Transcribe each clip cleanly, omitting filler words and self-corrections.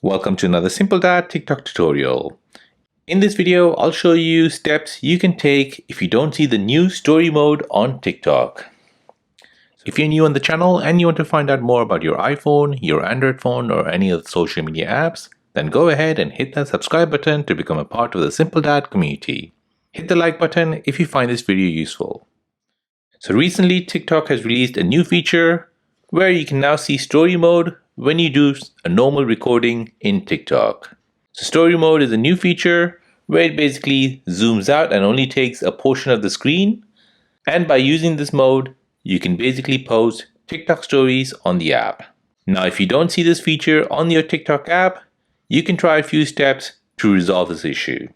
Welcome to another Simple Dad TikTok tutorial. In this video, I'll show you steps you can take if you don't see the new story mode on TikTok. If you're new on the channel and you want to find out more about your iPhone, your Android phone, or any of the social media apps, then go ahead and hit that subscribe button to become a part of the Simple Dad community. Hit the like button if you find this video useful. So recently, TikTok has released a new feature where you can now see story mode when you do a normal recording in TikTok. So story mode is a new feature where it basically zooms out and only takes a portion of the screen. And by using this mode, you can basically post TikTok stories on the app. Now, if you don't see this feature on your TikTok app, you can try a few steps to resolve this issue.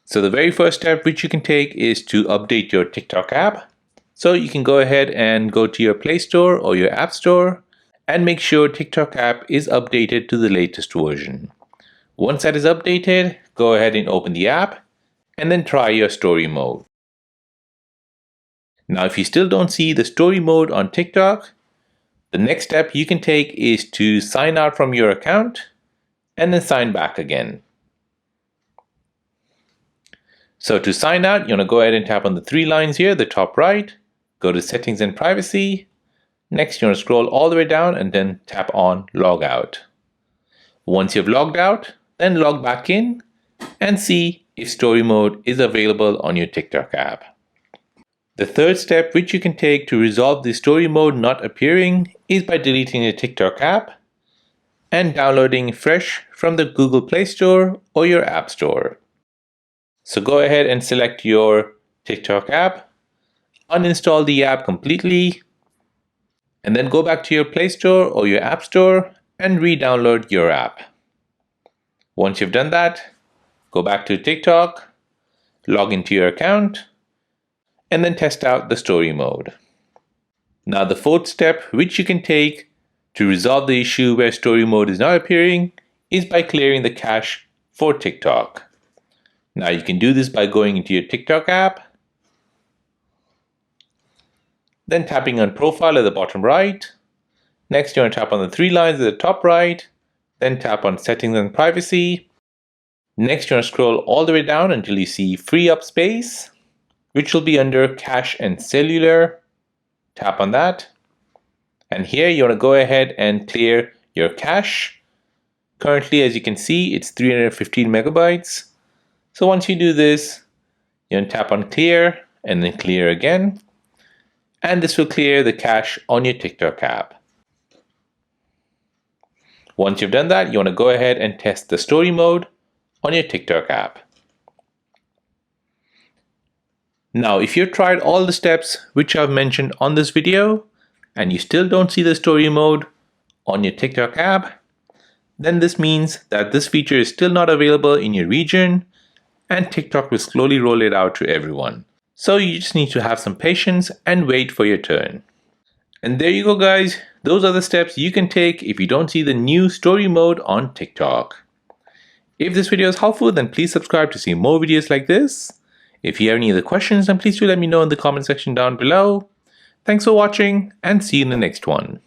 So the very first step which you can take is to update your TikTok app. So you can go ahead and go to your Play Store or your App Store and make sure TikTok app is updated to the latest version. Once that is updated, go ahead and open the app and then try your story mode. Now, if you still don't see the story mode on TikTok, the next step you can take is to sign out from your account and then sign back again. So to sign out, you want to go ahead and tap on the three lines here, the top right, go to settings and privacy. Next, you want to scroll all the way down and then tap on log out. Once you've logged out, then log back in and see if story mode is available on your TikTok app. The third step which you can take to resolve the story mode not appearing is by deleting the TikTok app and downloading fresh from the Google Play Store or your App Store. So go ahead and select your TikTok app, uninstall the app completely, and then go back to your Play Store or your App Store and re-download your app. Once you've done that, go back to TikTok, log into your account, and then test out the story mode. Now the fourth step which you can take to resolve the issue where story mode is not appearing is by clearing the cache for TikTok. Now you can do this by going into your TikTok app, then tapping on profile at the bottom right. Next, you want to tap on the three lines at the top right, then tap on settings and privacy. Next, you want to scroll all the way down until you see free up space, which will be under cache and cellular. Tap on that. And here you want to go ahead and clear your cache. Currently, as you can see, it's 315 megabytes. So once you do this, you want to tap on clear and then clear again. And this will clear the cache on your TikTok app. Once you've done that, you want to go ahead and test the story mode on your TikTok app. Now, if you've tried all the steps which I've mentioned on this video and you still don't see the story mode on your TikTok app, then this means that this feature is still not available in your region and TikTok will slowly roll it out to everyone. So you just need to have some patience and wait for your turn. And there you go, guys. Those are the steps you can take if you don't see the new story mode on TikTok. If this video is helpful, then please subscribe to see more videos like this. If you have any other questions, then please do let me know in the comment section down below. Thanks for watching and see you in the next one.